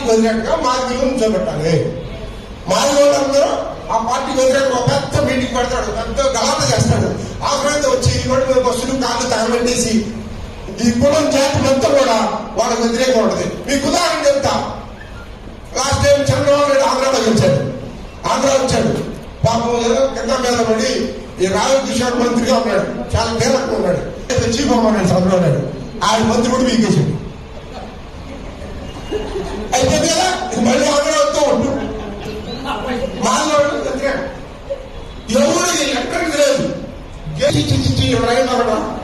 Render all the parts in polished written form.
వ్యతిరేకంగా మాదిగలు నిల్చోబెట్టాలి. మాదిగోళ్ళందరూ ఆ పార్టీ వ్యతిరేకంగా పెద్ద మీటింగ్ పెడతాడు, పెద్ద గలాట చేస్తాడు. ఆ తర్వాత వచ్చి రోడ్డు మీద బస్సులు కాళ్ళు తగలబెట్టేసి ఈ కులం జాతి మొత్తం కూడా వాళ్ళకి వ్యతిరేకంగా ఉంటుంది. మీకు ఉదాహరణ చెప్తా. లాస్ట్ టైం చంద్రబాబు నాయుడు ఆంధ్రాలో వచ్చాడు. ఆంధ్ర వచ్చాడు, పాపం ఏదో కింద మీద పడి ఈ రాజకిషోర్ మంత్రిగా ఉన్నాడు, చాలా కీలకంగా ఉన్నాడు. చీఫ్ అన్నాడు చంద్రబాబు నాయుడు, ఆయన మంత్రి కూడా వీకేసాడు. అయిపోతే కదా ఇది మళ్ళీ ఆంధ్ర వస్తూ ఉంటు మానవుడు వ్యతిరేకం ఎవరు ఎక్కడికి లేదు. ఎవరైనా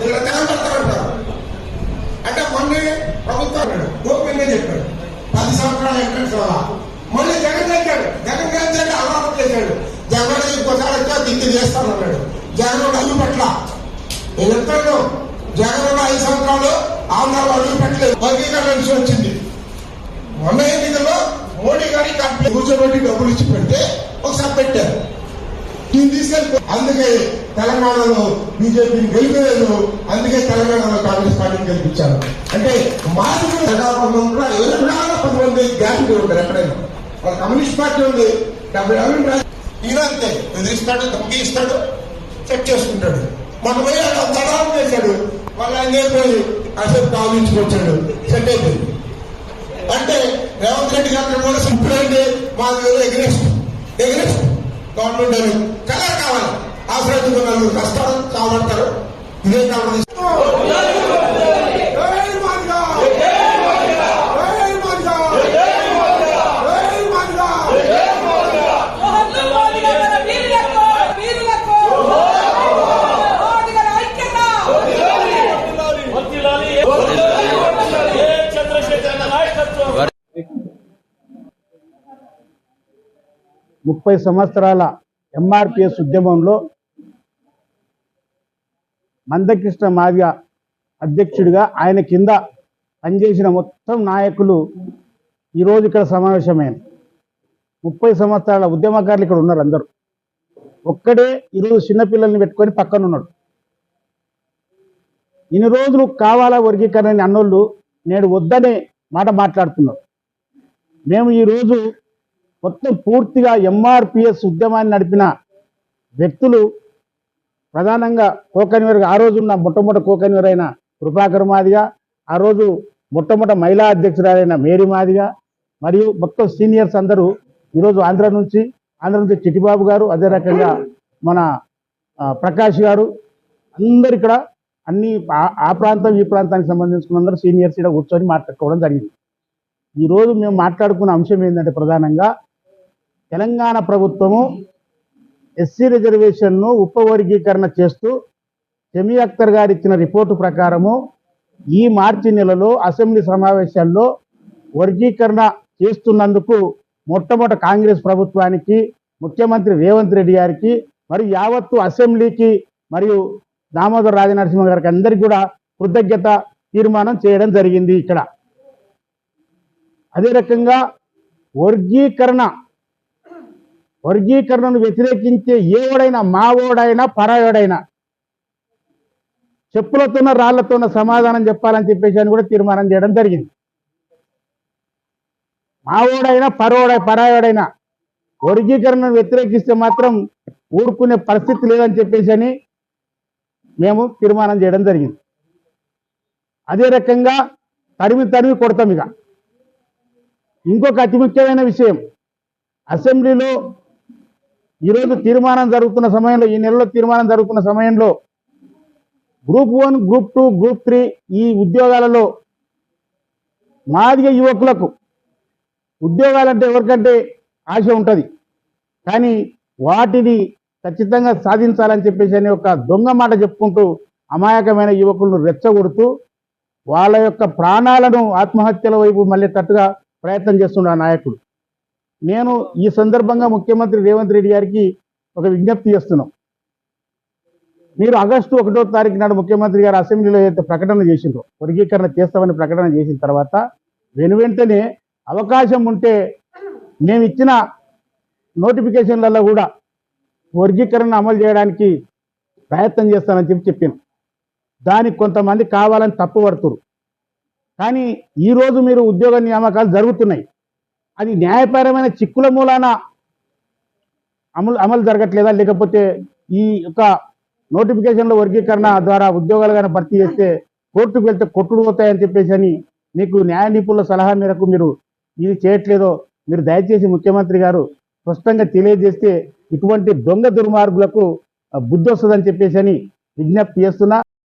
ఇక్కడ తెగబడతారంటారు. అంటే మొన్నే ప్రభుత్వం అన్నాడు, ఓపెన్గా చెప్పాడు 10 సంవత్సరాలు ఎంట్రెన్స్ వల్ల. మళ్ళీ జగన్ తెచ్చాడు, జగన్ గారి అలవాటు చేశాడు. జగన్ ఇంకోసారి వచ్చా దిక్కు చేస్తానన్నాడు. జగన్ అల్లు పట్ల నేను చెప్తాను, జగన్ 5 సంవత్సరాలు ఆంధ్రాలో అల్లు పెట్టలేదు. వర్గీకరణ విషయం వచ్చింది. మొన్న ఎన్నికల్లో మోడీ గారి కంపెనీ కూర్చోబెట్టి డబ్బులు ఇచ్చి పెడితే ఒకసారి పెట్టారు, దీన్ని తీసుకెళ్ళి. అందుకే తెలంగాణలో బీజేపీని గెలిపలేదు, అందుకే తెలంగాణలో కాంగ్రెస్ పార్టీని గెలిపించారు. అంటే మార్పు కూడా 10 గ్యారంటీ ఉంటారు ఎక్కడైనా. వాళ్ళ కమ్యూనిస్ట్ పార్టీ ఉంది 70 ఈయన అంతే, ఎదిరిస్తాడు, ధమ్కి ఇస్తాడు, సెట్ చేసుకుంటాడు. మన పోయి దళాలు చేశాడు, వాళ్ళు ఆయన నేర్పోయి అసలు ఆలోచించుకొచ్చాడు, సెట్ అయిపోయింది. అంటే రేవంత్ రెడ్డి గారు కూడా ఇప్పుడంటే మా ఎగ్రెస్ట్ గవర్నమెంట్ అని కలర్ కావాలి. ఆశ్రయించుకున్న నలుగురు కష్టాలు చావడతారు. ఇదే కావాలి. ముప్పై సంవత్సరాల ఎంఆర్పిఎస్ ఉద్యమంలో మందకృష్ణ మాదిగ అధ్యక్షుడిగా ఆయన కింద పనిచేసిన మొత్తం నాయకులు ఈరోజు ఇక్కడ సమావేశమైన 30 సంవత్సరాల ఉద్యమకారులు ఇక్కడ ఉన్నారు. అందరూ ఒక్కడే ఈరోజు చిన్నపిల్లల్ని పెట్టుకొని పక్కన ఉన్నాడు. ఇన్ని రోజులు కావాలా వర్గీకరణ అన్నోళ్ళు నేడు వద్దనే మాట మాట్లాడుతున్నారు. మేము ఈరోజు మొత్తం పూర్తిగా ఎంఆర్పిఎస్ ఉద్యమాన్ని నడిపిన వ్యక్తులు ప్రధానంగా కోకన్వీర్, ఆ రోజున్న మొట్టమొదటి కోకన్వీర్ అయిన కృపాకర్ మాదిగ, ఆ రోజు మొట్టమొదటి మహిళా అధ్యక్షురాలైన మేరీ మాదిగ, మరియు మొత్తం సీనియర్స్ అందరూ ఈరోజు ఆంధ్ర నుంచి చిట్టిబాబు గారు, అదే రకంగా మన ప్రకాష్ గారు, అందరు ఇక్కడ అన్ని ఆ ప్రాంతం ఈ ప్రాంతానికి సంబంధించిన అందరూ సీనియర్స్ ఇక్కడ కూర్చొని మాట్లాడుకోవడం జరిగింది. ఈరోజు మేము మాట్లాడుకున్న అంశం ఏంటంటే ప్రధానంగా తెలంగాణ ప్రభుత్వము ఎస్సీ రిజర్వేషన్ను ఉపవర్గీకరణ చేస్తూ షమీ అఖ్తర్ గారు ఇచ్చిన రిపోర్టు ప్రకారము ఈ మార్చి నెలలో అసెంబ్లీ సమావేశాల్లో వర్గీకరణ చేస్తున్నందుకు మొట్టమొదటి కాంగ్రెస్ ప్రభుత్వానికి, ముఖ్యమంత్రి రేవంత్ రెడ్డి గారికి, మరియు యావత్తు అసెంబ్లీకి, మరియు దామోదర్ రాజనరసింహ గారికి అందరికీ కూడా కృతజ్ఞత తీర్మానం చేయడం జరిగింది. ఇక్కడ అదే రకంగా వర్గీకరణను వ్యతిరేకించే ఏవడైనా మావోడైనా పరాయోడైనా చెప్పులతోన రాళ్లతోన సమాధానం చెప్పాలని చెప్పేసి అని కూడా తీర్మానం చేయడం జరిగింది. మావోడైనా పరాయోడైనా వర్గీకరణను వ్యతిరేకిస్తే మాత్రం ఊరుకునే పరిస్థితి లేదని చెప్పేసి అని మేము తీర్మానం చేయడం జరిగింది. అదే రకంగా తరిమి కొడతాం. ఇక ఇంకొక అతి ముఖ్యమైన విషయం, అసెంబ్లీలో ఈరోజు తీర్మానం జరుగుతున్న సమయంలో, ఈ నెలలో తీర్మానం జరుగుతున్న సమయంలో గ్రూప్ 1, గ్రూప్ 2, గ్రూప్ 3 ఈ ఉద్యోగాలలో మాదిగ యువకులకు ఉద్యోగాలంటే ఎవరికంటే ఆశ ఉంటుంది, కానీ వాటిని ఖచ్చితంగా సాధించాలని చెప్పేసి అని ఒక దొంగ మాట చెప్పుకుంటూ అమాయకమైన యువకులను రెచ్చగొడుతూ వాళ్ళ యొక్క ప్రాణాలను ఆత్మహత్యల వైపు మళ్ళీ తట్టుగా ప్రయత్నం చేస్తున్న నాయకుడు. నేను ఈ సందర్భంగా ముఖ్యమంత్రి రేవంత్ రెడ్డి గారికి ఒక విజ్ఞప్తి చేస్తున్నాం. మీరు ఆగస్టు 1వ తారీఖు నాడు ముఖ్యమంత్రి గారు అసెంబ్లీలో ఏదైతే ప్రకటన చేసిండ్రో, వర్గీకరణ చేస్తామని ప్రకటన చేసిన తర్వాత వెంటనే అవకాశం ఉంటే మేము ఇచ్చిన నోటిఫికేషన్లలో కూడా వర్గీకరణ అమలు చేయడానికి ప్రయత్నం చేస్తానని చెప్పాను. దానికి కొంతమంది కావాలని తప్పుపడుతున్నారు. కానీ ఈరోజు మీరు ఉద్యోగ నియామకాలు జరుగుతున్నాయి. అది న్యాయపరమైన చిక్కుల మూలాన అమలు జరగట్లేదా, లేకపోతే ఈ యొక్క నోటిఫికేషన్ల వర్గీకరణ ద్వారా ఉద్యోగాలు కానీ భర్తీ చేస్తే కోర్టుకు వెళ్తే కొట్టుడు పోతాయని చెప్పేసి అని మీకు న్యాయ నిపుణుల సలహా మేరకు మీరు ఇది చేయట్లేదో మీరు దయచేసి ముఖ్యమంత్రి గారు స్పష్టంగా తెలియజేస్తే ఇటువంటి దొంగ దుర్మార్గులకు బుద్ధి వస్తుందని చెప్పేసి అని విజ్ఞప్తి చేస్తున్నా.